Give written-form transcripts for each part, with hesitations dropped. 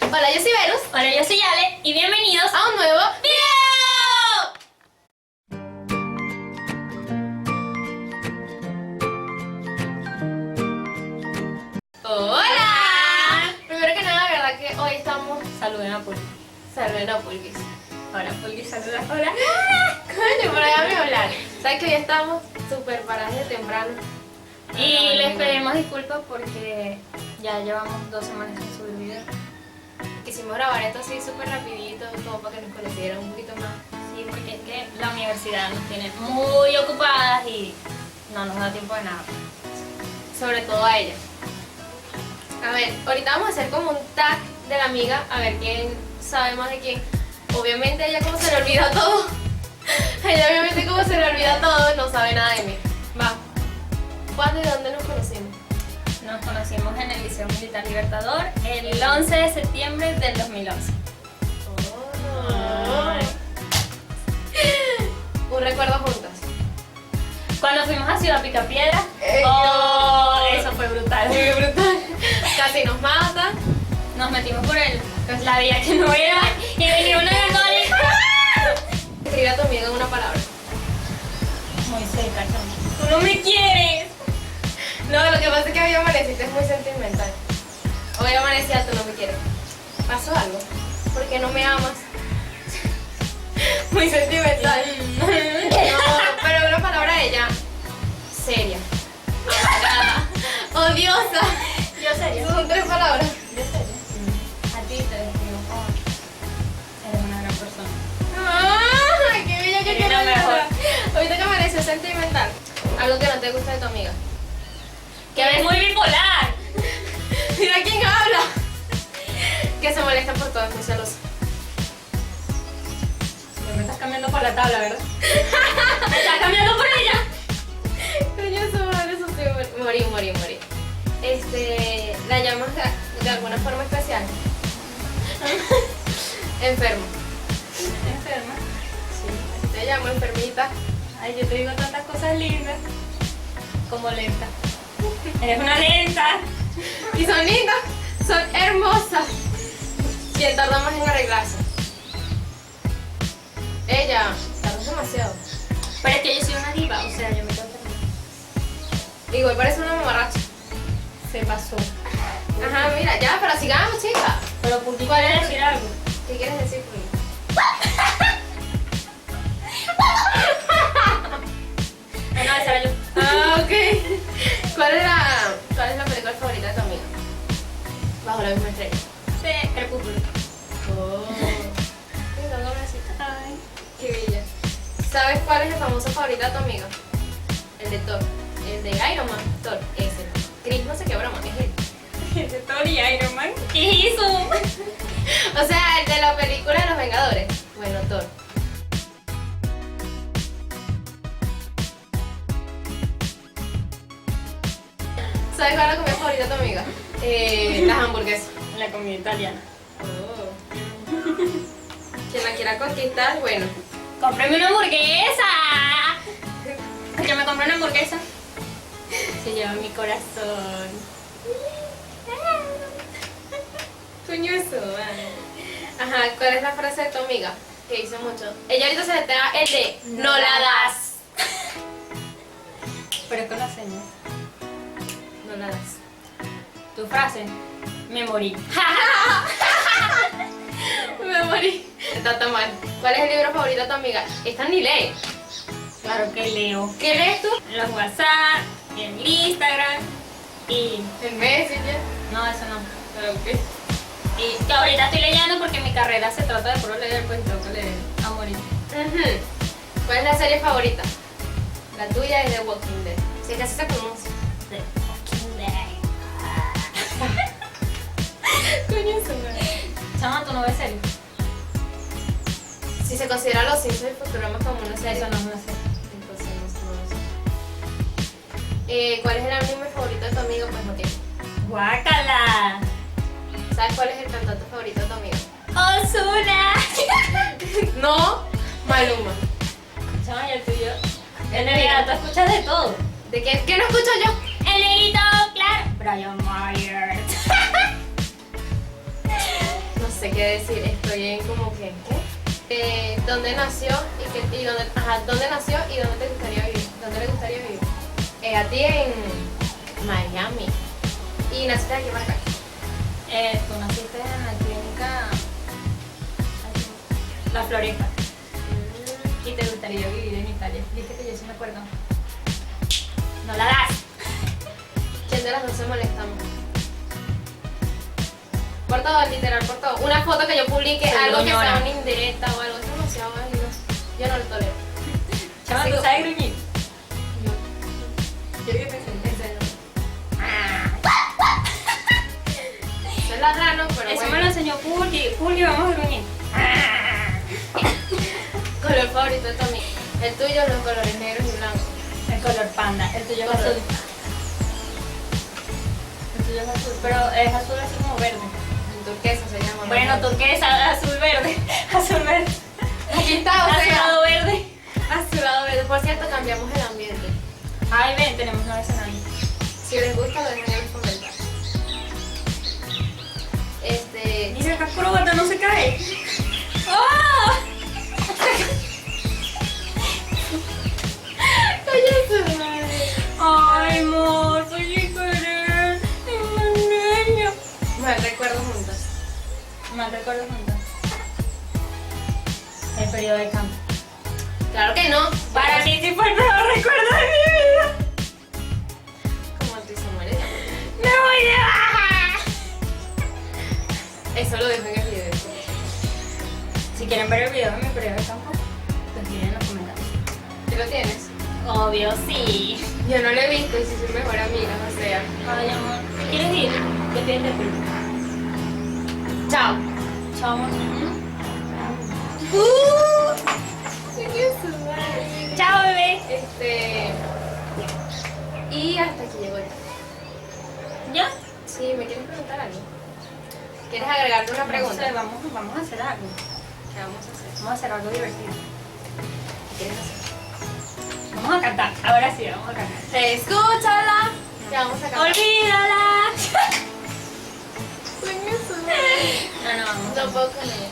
Hola, yo soy Veruz. Hola, yo soy Ale y bienvenidos A un nuevo video. Hola. Primero que nada, verdad que hoy estamos... Saluden a Pulguis. Saluden a Pulguis. Hola, Pulguis, saluda. Hola. Coño, por allá me hablar. ¿Sabes que hoy estamos súper paradas de temprano? Y les pedimos disculpas porque ya llevamos 2 semanas sin subir video. Quisimos grabar esto así súper rapidito, como para que nos conocieran un poquito más. Sí, porque es que la universidad nos tiene muy ocupadas y no nos da tiempo de nada. Sobre todo a ella. A ver, ahorita vamos a hacer como un tag de la amiga, a ver quién sabe más de quién. Obviamente ella como se le olvida todo. Ella obviamente como se le olvida todo, no sabe nada de mí. Va. ¿Cuándo y dónde nos conocimos? Nos conocimos en el Liceo Militar Libertador el 11 de septiembre del 2011. Oh. Un recuerdo juntas. Cuando fuimos a Ciudad Picapiedra, eso fue brutal. Muy brutal. Casi nos mata. Nos metimos por la vía que no era y venía una gol. Escribe a tu amiga una palabra. Muy seca, chamo. Tú no me quieres. No, lo que pasa es que hoy amaneciste es muy sentimental. Hoy amanecía, tú no me quieres. ¿Pasó algo? ¿Por qué no me amas? Muy sentimental. No, pero una palabra de ella seria, amargada, odiosa. Yo serio. Son 3 palabras. Yo serio. A ti te describo como eres una gran persona. ¡Ay, qué bella que Eres lo mejor. Ahorita que amaneció sentimental. Algo que no te gusta de tu amiga. Que eres muy bipolar. Mira quién habla. Que se molesta por todo, es muy celosa. Me estás cambiando por la tabla, ¿verdad? Me estás cambiando por ella. Coño, su madre, eso sí, morí. La llamas de alguna forma especial. Enferma. Enferma. Sí, así te llamo, enfermita. Ay, yo te digo tantas cosas lindas. Como lenta. Eres una lenta. Y son lindas, son hermosas. ¿Quién tarda más en arreglarse? Ella, tarda demasiado. Pero es que yo soy una diva, o sea, yo me tengo que... Igual parece una mamarracha. Se pasó. Ajá, mira, ya, pero sigamos, chica. Pero ¿por qué ¿Cuál quieres es? decir algo? ¿Qué quieres decir, Pulguis? No, esa era yo. Ah, ok. ¿Cuál es la película favorita de tu amiga? Bajo la misma estrella. Sí, Crepúsculo. Oh. Mira, dame así. Ay. Qué bella. ¿Sabes cuál es el famoso favorito de tu amiga? El de Thor. El de Iron Man. Thor, ese. Chris, no sé qué broma, es él. El de Thor y Iron Man. ¿Qué hizo? O sea, el de la película de los Vengadores. Bueno, Thor. ¿Sabes cuál es la comida favorita de tu amiga? Las hamburguesas. La comida italiana. Oh. Quien la quiera conquistar, bueno. ¡Cómprame una hamburguesa! Yo me compré una hamburguesa. Se lleva mi corazón. Coño eso, vale. Ajá, ¿cuál es la frase de tu amiga? Que dice mucho. Ella ahorita se le pega el de no la das. Pero con la señal. No la das. Tu frase. Me morí. Me morí. Está tan mal. ¿Cuál es el libro favorito de tu amiga? Esta ni lee. Claro que leo. ¿Qué lees tú? Los WhatsApp, el Instagram y... El Messenger. No, eso no. Pero qué. Y que ahorita estoy leyendo porque mi carrera se trata de puro leer, pues tengo que leer a morir. ¿Cuál es la serie favorita? La tuya es The Walking Dead. Si es que así se pronuncia. The fucking day. Coño eso, no. Chama, ¿tú no ves serio? Si se considera Los Simpsons y Futurama como una serie. Eso no es una serie. Entonces no sé. ¿Cuál es el anime favorito de tu amigo? Pues no tiene. ¡Guácala! ¿Sabes cuál es el cantante favorito de tu amigo? ¡Ozuna! No, Maluma. Chama, y el tuyo. El negrito, tú escuchas de todo. ¿De qué? ¿Qué no escucho yo? El negrito, claro. Brian Myers. No que decir, estoy en como que, ¿qué? ¿Dónde nació y dónde, dónde nació y dónde te gustaría vivir? ¿Dónde le gustaría vivir? A ti en Miami. ¿Y naciste aquí en Maracay? Tú naciste en la clínica La Floresta. Y te gustaría vivir en Italia. Viste que yo sí me acuerdo. No la das. ¿Quién de las dos se molesta más? Por todo, literal, por todo. Una foto que yo publique, Soy algo gruñona. que sea una indirecta o algo, es demasiado válido. Yo no lo tolero. Chama, Así ¿tú como- sabes gruñir? Yo que pensé en serio. Eso es ladrano, pero Eso bueno. me lo enseñó Pulguis. Pulguis, vamos a gruñir. Color favorito de tu amiga. El tuyo, los colores negros y blancos. El color panda. El tuyo es Color. azul. El tuyo es azul, pero es azul así como verde. El turquesa se llama. Bueno, turquesa, azul verde. Azul verde. Aquí está, o sea. Azulado verde. Azulado verde. Por cierto, cambiamos el ambiente. Ay, ven, tenemos nueve escenarios. Si les gusta, lo dejan en los comentarios. Dice acá, probata, no se cae. ¡Oh! Cállate, madre. Ay, amor, soy querer. Es una niña. Mal recuerdo juntos. Mal recuerdo juntos. El periodo de campo. Claro que no. Para mí sí fue el peor recuerdo de mi vida. Como tú se muere. ¡Me voy de baja! Eso lo dejo en el video. Si quieren ver el video de mi periodo de campo, lo escriben en los comentarios. ¿Tú lo tienes? Obvio, sí. Yo no lo he visto y si soy mejor amiga, o sea. Ay, amor. ¿Quieres ir? Despídete tú. Chao. Chao, amor. Chao, bebé. Y hasta aquí llegó ya. ¿Ya? Sí, ¿me quieres preguntar algo? ¿Quieres agregarle una pregunta? No sé, vamos a hacer algo. ¿Qué vamos a hacer? Vamos a hacer algo divertido. ¿Qué quieres hacer? Vamos a cantar. Ahora sí, vamos a cantar. Escúchala. Ya vamos a cantar. ¡Olvídala! Coño, su madre. No, vamos. No puedo con ella.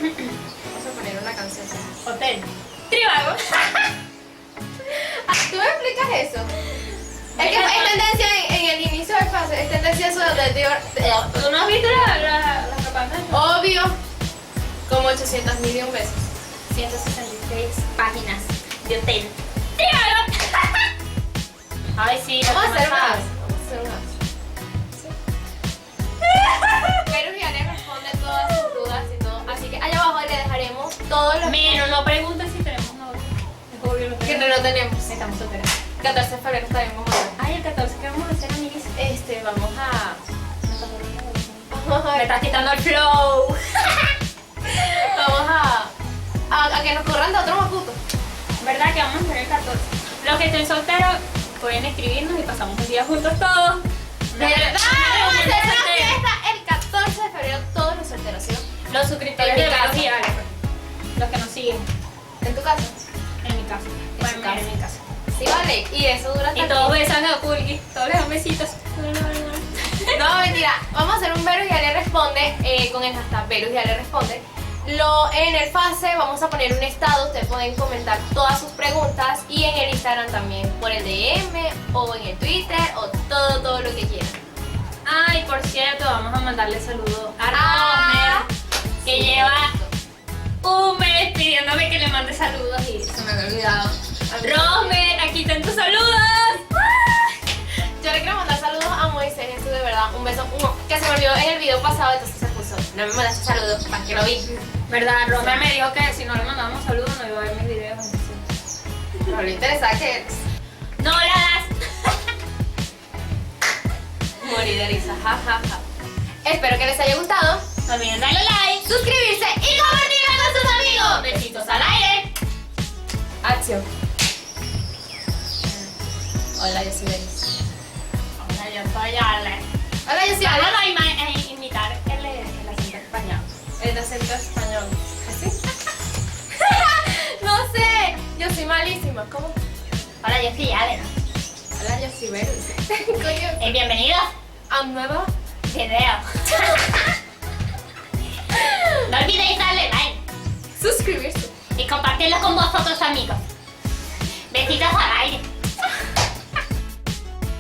Vamos a poner una canción. Hotel. Tribago. ¿Tú me explicas eso? Es que es tendencia en el inicio del fase, es tendencia eso de ¿Tú no has visto la propaganda? obvio, como 800.000 y un veces. 166 páginas de hotel. ¡Tribago! Ay, sí. Vamos a lo hacer que más. sabes. Vamos a hacer más. VeruzyAlex responde todas sus dudas y todo. Así que allá abajo le dejaremos todos los Menos, no pregunten si tenemos novio. Es obvio, lo que tenemos. no lo tenemos. Estamos solteras. 14 de febrero estaremos jugando. Ay, el 14, ¿qué vamos a hacer, amiguis? Vamos a. Me estás quitando el flow. Vamos a que nos corran de otro maputo. ¿Verdad que vamos a hacer el 14? Los que estén solteros pueden escribirnos y pasamos un día juntos todos. ¿Verdad? Vamos a hacer una fiesta el 14 de febrero, todos los solteros, ¿sí? Los suscriptores En mi de casa. VeruzyAlex. Los que nos siguen. ¿En tu casa? En mi casa. En su casa. En mi casa. Sí, vale. Y eso dura hasta Y todos besan a Pulguis. Todos les dan besitos. No, mentira. Vamos a hacer un VeruzyAlex responde con el hashtag VeruzyAlex responde. En el fase vamos a poner un estado, ustedes pueden comentar todas sus preguntas y en el Instagram también, por el DM o en el Twitter o todo lo que quieran. Ay, por cierto, vamos a mandarle saludos a Ah, Romer, que sí, lleva un mes pidiéndome que le mande saludos y se me había olvidado. Romer, aquí están tus saludos. Yo le quiero mandar saludos a Moisés, eso de verdad, un beso, que se me olvidó en el video pasado, entonces se puso, no me mandaste saludos, para que lo vi. ¿Verdad? Romer me dijo que si no le mandábamos saludos no iba a ver mis videos. Entonces. No le interesa que eres. ¡No la das! Morir de risa, jajaja. Espero que les haya gustado. No olviden darle like. Suscribirse y compartirlo con sus amigos. Besitos al aire. Acción. Hola, yo soy Veruz. Hola, yo soy Alex. Hola, yo soy Vamos Alex. a imitar el acento español. El acento español. ¿Así? No sé, yo soy malísima. ¿Cómo? Hola, yo soy Alex. Hola, yo soy Veruz. Coño. Bienvenidos A un nuevo. video. compartirlo con vosotros, amigos. Besitos a